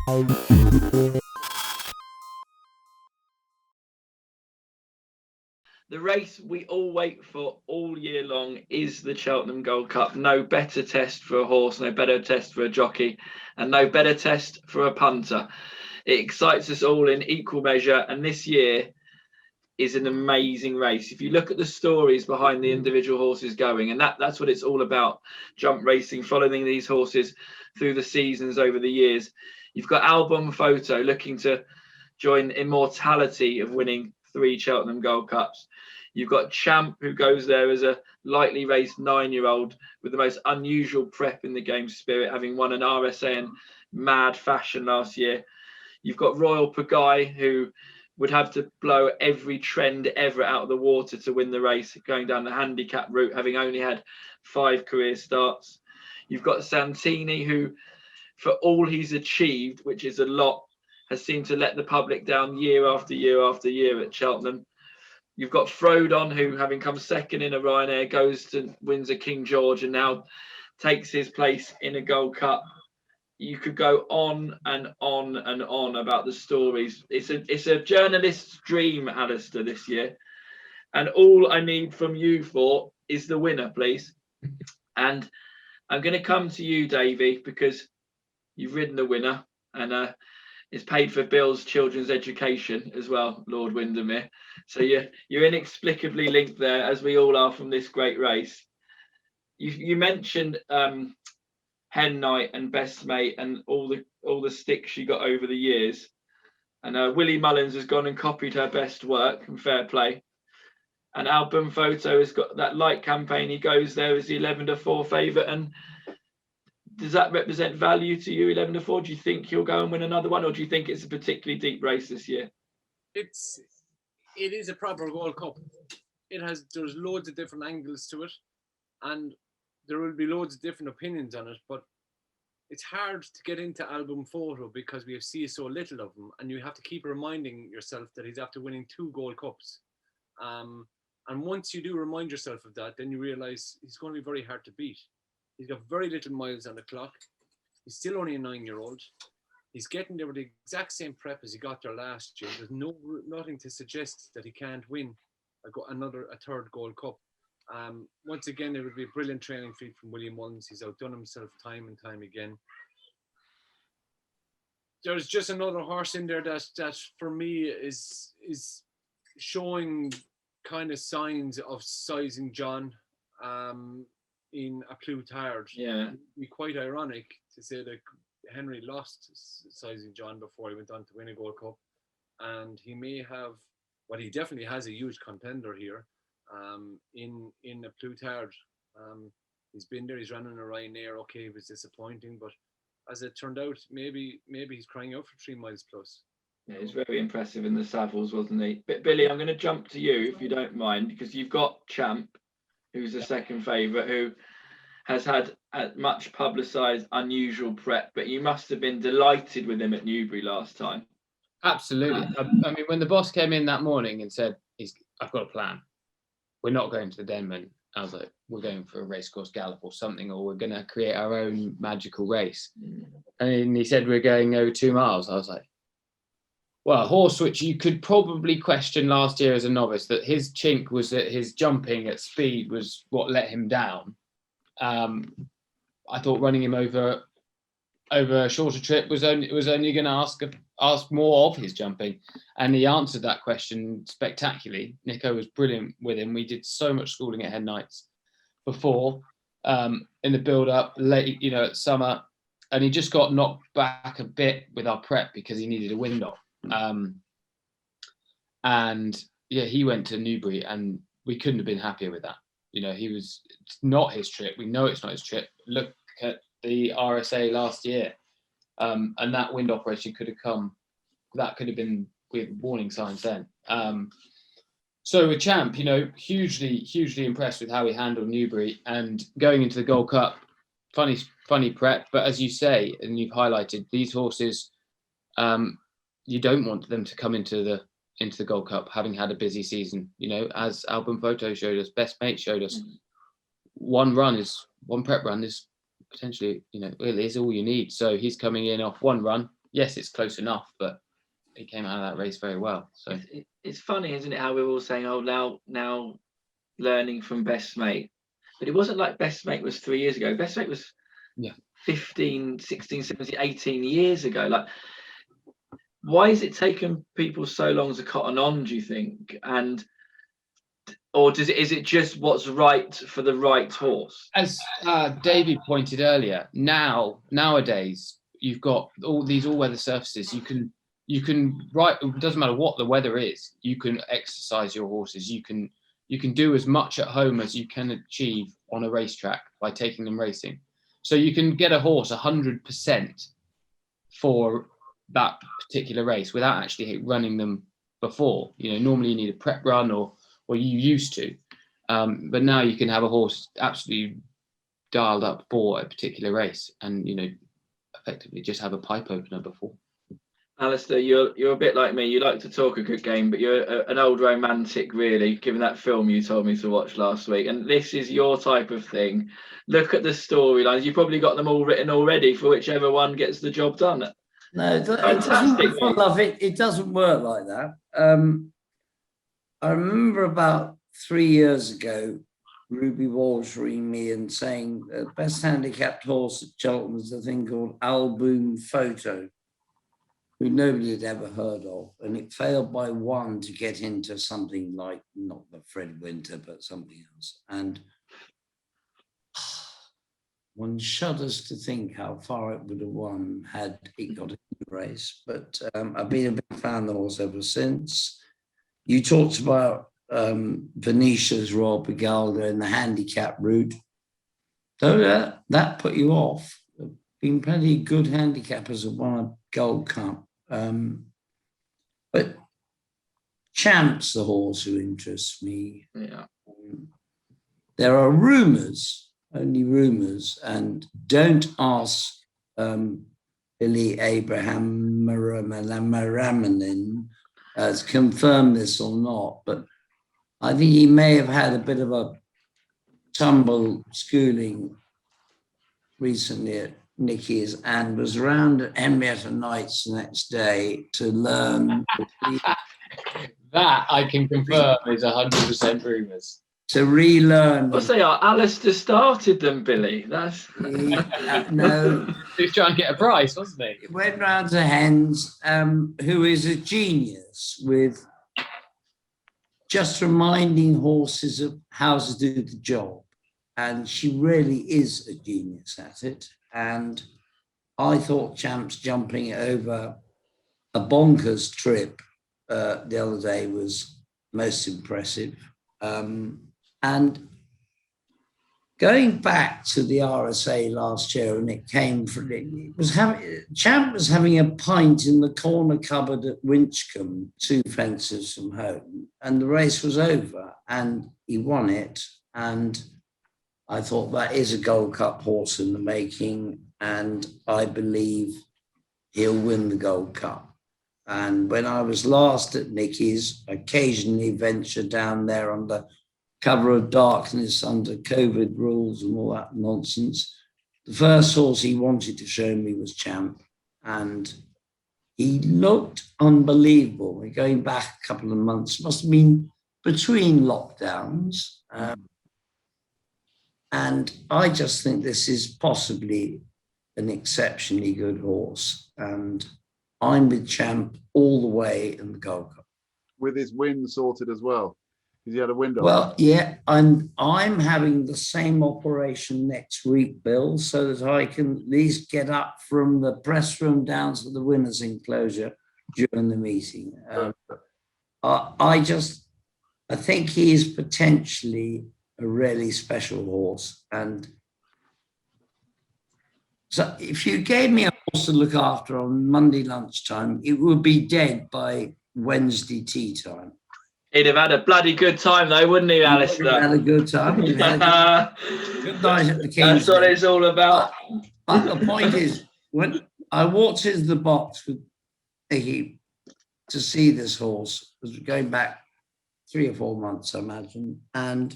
The race we all wait for all year long is the Cheltenham Gold Cup. No better test for a horse, no better test for a jockey, and no better test for a punter. It excites us all in equal measure, and this year is an amazing race. If you look at the stories behind the individual horses going, and that's what it's all about, jump racing, following these horses through the seasons over the years. You've got Boum Photo looking to join immortality of winning 3 Cheltenham Gold Cups. You've got Champ, who goes there as a lightly raced 9-year-old with the most unusual prep in the game spirit, having won an RSA in mad fashion last year. You've got Royal Pagaille, who would have to blow every trend ever out of the water to win the race, going down the handicap route, having only had 5 career starts. You've got Santini, who, for all he's achieved, which is a lot, has seemed to let the public down year after year after year at Cheltenham. You've got Frodon, who, having come second in a Ryanair, goes to wins a King George and now takes his place in a Gold Cup. You could go on and on and on about the stories. It's a journalist's dream, Alistair, this year. And all I need from you for is the winner, please. And I'm going to come to you, Davey, because you've ridden the winner and it's paid for Bill's children's education as well, Lord Windermere. So you're inexplicably linked there, as we all are from this great race. You mentioned Hen Night and Best Mate and all the sticks she got over the years. And Willie Mullins has gone and copied her best work, and fair play. And Boum Photo has got that light campaign. He goes there as the 11-4 favourite. And does that represent value to you, 11-4? Do you think he'll go and win another one, or do you think it's a particularly deep race this year? It is a proper Gold Cup. There's loads of different angles to it, and there will be loads of different opinions on it, but it's hard to get into Boum Photo because we see so little of him, and you have to keep reminding yourself that he's after winning 2 Gold Cups. And once you do remind yourself of that, then you realise he's going to be very hard to beat. He's got very little miles on the clock. He's still only a 9-year-old. He's getting there with the exact same prep as he got there last year. There's nothing to suggest that he can't win a 3rd Gold Cup. Once again, it would be a brilliant training feat from William Mullins. He's outdone himself time and time again. There's just another horse in there that for me is showing kind of signs of sizing John in a Plutard. Yeah. It'd be quite ironic to say that Henry lost sizing John before he went on to win a Gold Cup, and he may have, well, he definitely has a huge contender here. In a Plutard. He's been there, he's running a Ryanair. Okay, it was disappointing, but as it turned out, maybe he's crying out for 3 miles plus. Yeah, he's very impressive in the Savils, wasn't he? But Billy, I'm going to jump to you, if you don't mind, because you've got Champ, who's the second favourite, who has had a much publicised unusual prep, but you must have been delighted with him at Newbury last time. Absolutely. I mean, when the boss came in that morning and said, I've got a plan. We're not going to the Denman. I was like, we're going for a racecourse gallop or something, or we're going to create our own magical race. And he said, we're going over 2 miles. I was like, well, a horse which you could probably question last year as a novice, that his chink was that his jumping at speed was what let him down. I thought running him over a shorter trip was only going to ask more of his jumping, and he answered that question spectacularly. Nico was brilliant with him. We did so much schooling at Hen Nights before, in the build-up, late, at summer, and he just got knocked back a bit with our prep because he needed a wind off. And yeah, he went to Newbury, and we couldn't have been happier with that. It's not his trip. We know it's not his trip. Look at the RSA last year. And that wind operation could have come. That could have been with warning signs then. So with Champ, hugely impressed with how he handled Newbury, and going into the Gold Cup. Funny prep, but as you say, and you've highlighted, these horses, you don't want them to come into the Gold Cup having had a busy season. As Boum Photo showed us, Best Mate showed us, one prep run is potentially, it is all you need. So he's coming in off one run, yes, it's close enough, but he came out of that race very well. So it's funny, isn't it, how we're all saying, oh, now learning from best mate, but it wasn't like best mate was 3 years ago. Best mate was 15, 16, 17, 18 years ago. Like, why has it taken people so long to cotton on, do you think? Or is it just what's right for the right horse? As David pointed earlier, nowadays you've got all these all-weather surfaces. You can ride. It doesn't matter what the weather is. You can exercise your horses. You can do as much at home as you can achieve on a racetrack by taking them racing. So you can get a horse 100% for that particular race without actually running them before. Normally you need a prep run or you used to. But now you can have a horse absolutely dialed up for a particular race and, effectively just have a pipe opener before. Alistair, you're a bit like me. You like to talk a good game, but you're an old romantic, really, given that film you told me to watch last week. And this is your type of thing. Look at the storylines. You've probably got them all written already for whichever one gets the job done. No, it doesn't. I love it. It doesn't work like that. I remember about 3 years ago, Ruby Walsh ringing me and saying the best handicapped horse at Cheltenham was a thing called Boum Photo, who nobody had ever heard of. And it failed by one to get into something like, not the Fred Winter, but something else. And one shudders to think how far it would have won had it got in the race. But I've been a big fan of the horse ever since. You talked about Venetia's Royal Pegalda in the handicap route. So that put you off. There have been plenty of good handicappers who won a Gold Cup. But Champ's the horse who interests me. Yeah. There are rumours, only rumours, and don't ask Billy Abraham Maramanin to confirm this or not, but I think he may have had a bit of a tumble schooling recently at Nicky's and was around at Henrietta Knight's the next day to learn. That I can confirm is 100% rumours. To relearn. Well, say, Alistair started them, Billy. That's no. He was trying to get a prize, wasn't he? It went round to Hens, who is a genius with just reminding horses of how to do the job. And she really is a genius at it. And I thought Champ's jumping over a bonkers trip the other day was most impressive. And going back to the RSA last year, and Champ was having a pint in the corner cupboard at Winchcombe, 2 fences from home, and the race was over, and he won it. And I thought that is a Gold Cup horse in the making, and I believe he'll win the Gold Cup. And when I was last at Nicky's, occasionally venture down there on the cover of darkness under COVID rules and all that nonsense. The first horse he wanted to show me was Champ, and he looked unbelievable. We're going back a couple of months, must have been between lockdowns. And I just think this is possibly an exceptionally good horse. And I'm with Champ all the way in the Gold Cup. With his wind sorted as well. Because he had a wind on. Well, yeah, I'm having the same operation next week, Bill, so that I can at least get up from the press room down to the winner's enclosure during the meeting. I think he is potentially a really special horse. And so if you gave me a horse to look after on Monday lunchtime, it would be dead by Wednesday tea time. He'd have had a bloody good time, though, wouldn't he, Alistair? He'd had a good time. He'd had a good night at the King's. That's what it's all about. But the point is, when I walked into the box with Nicky to see this horse, it was going back 3 or 4 months, I imagine, and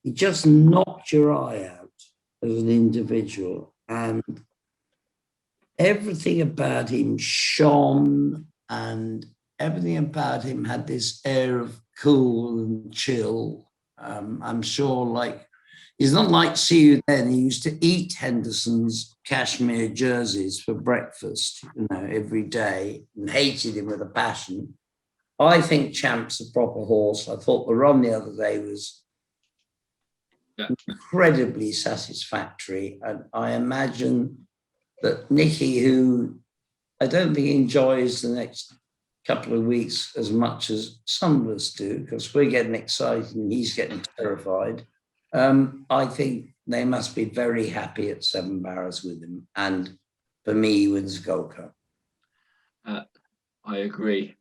he just knocked your eye out as an individual. And everything about him shone, and everything about him had this air of cool and chill. I'm sure, like, he's not like See You Then. He used to eat Henderson's cashmere jerseys for breakfast, every day, and hated him with a passion. I think Champ's a proper horse. I thought the run the other day was incredibly satisfactory, and I imagine that Nicky, who I don't think enjoys the next couple of weeks as much as some of us do, because we're getting excited and he's getting terrified. I think they must be very happy at Seven Barrows with him. And for me, he wins the Gold Cup. I agree.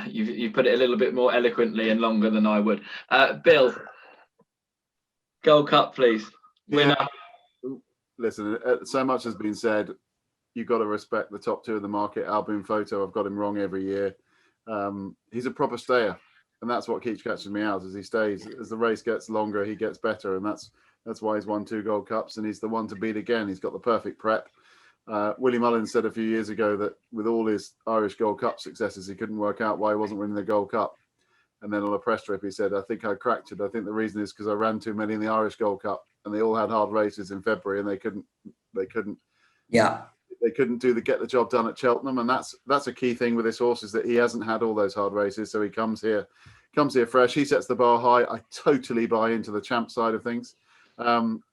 You've put it a little bit more eloquently and longer than I would. Bill, Gold Cup, please. Winner. Yeah. Listen, so much has been said. You've got to respect the top two of the market. Boum Photo, I've got him wrong every year. He's a proper stayer, and that's what keeps catching me out as he stays. As the race gets longer, he gets better, and that's why he's won 2 Gold Cups, and he's the one to beat again. He's got the perfect prep. Willie Mullins said a few years ago that with all his Irish Gold Cup successes, he couldn't work out why he wasn't winning the Gold Cup. And then on a press trip, he said, I think I cracked it. I think the reason is because I ran too many in the Irish Gold Cup, and they all had hard races in February, and they couldn't get the job done at Cheltenham. And that's a key thing with this horse, is that he hasn't had all those hard races. So he comes here fresh. He sets the bar high. I totally buy into the Champ side of things.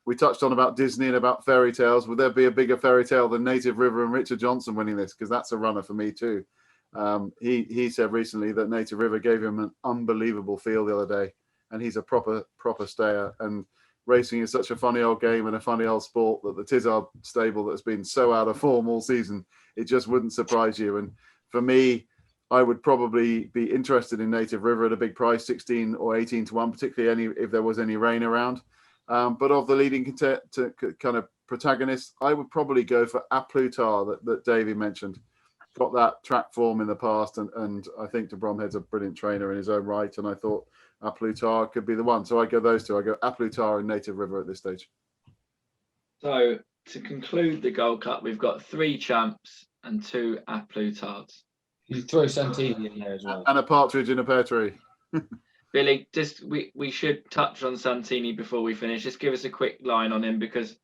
We touched on about Disney and about fairy tales. Would there be a bigger fairy tale than Native River and Richard Johnson winning this? Because that's a runner for me too. He said recently that Native River gave him an unbelievable feel the other day, and he's a proper stayer. And racing is such a funny old game and a funny old sport that the Tizard stable that's been so out of form all season, it just wouldn't surprise you. And for me, I would probably be interested in Native River at a big price, 16 or 18 to 1, particularly if there was any rain around. But of the leading kind of protagonists, I would probably go for A Plus Tard that Davey mentioned. Got that track form in the past, and I think De Bromhead's a brilliant trainer in his own right, and I thought A Plus Tard could be the one. So I go those two. I go A Plus Tard and Native River at this stage. So to conclude the Gold Cup, we've got 3 Champs and 2 A Plus Tards. You throw Santini in there as well. And a partridge in a pear tree. Billy, we should touch on Santini before we finish. Just give us a quick line on him, because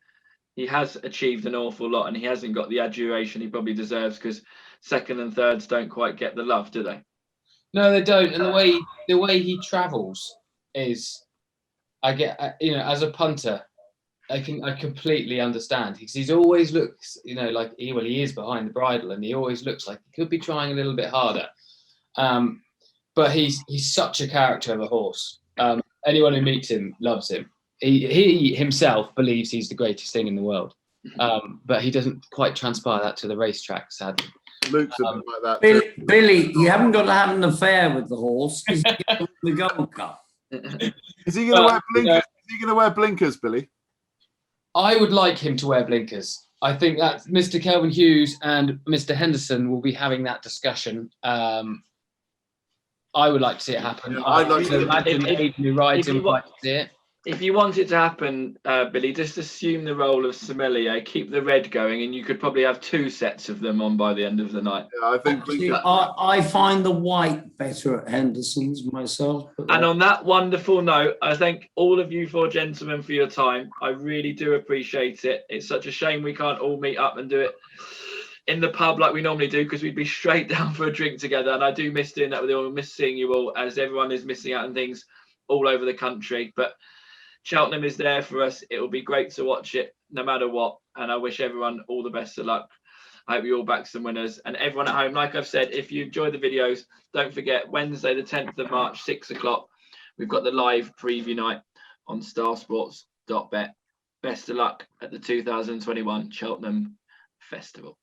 he has achieved an awful lot and he hasn't got the adulation he probably deserves, because second and thirds don't quite get the love, do they? No, they don't. And the way he travels is, I get, as a punter, I completely understand, because he's always looks, like he is behind the bridle, and he always looks like he could be trying a little bit harder. But he's such a character of a horse. Anyone who meets him loves him. He himself believes he's the greatest thing in the world, but he doesn't quite transpire that to the racetrack, sadly. Luke's a bit like that. Billy, you haven't got to have an affair with the horse. He's going to win the Gold Cup. Is he going to wear blinkers? Is he going to wear blinkers, Billy? I would like him to wear blinkers. I think that Mr. Kelvin Hughes and Mr. Henderson will be having that discussion. I would like to see it happen. Yeah, I'd like to imagine Aidan, who rides him, would like to see it. If you want it to happen, Billy, just assume the role of sommelier, keep the red going, and you could probably have 2 sets of them on by the end of the night. Yeah, I think. Actually, I find the white better at Henderson's myself. And on that wonderful note, I thank all of you 4 gentlemen for your time. I really do appreciate it. It's such a shame we can't all meet up and do it in the pub like we normally do, because we'd be straight down for a drink together. And I do miss doing that with you all. I miss seeing you all, as everyone is missing out on things all over the country. But Cheltenham is there for us. It will be great to watch it no matter what. And I wish everyone all the best of luck. I hope you all back some winners. And everyone at home, like I've said, if you enjoy the videos, don't forget Wednesday, the 10th of March, 6 o'clock, we've got the live preview night on starsports.bet. Best of luck at the 2021 Cheltenham Festival.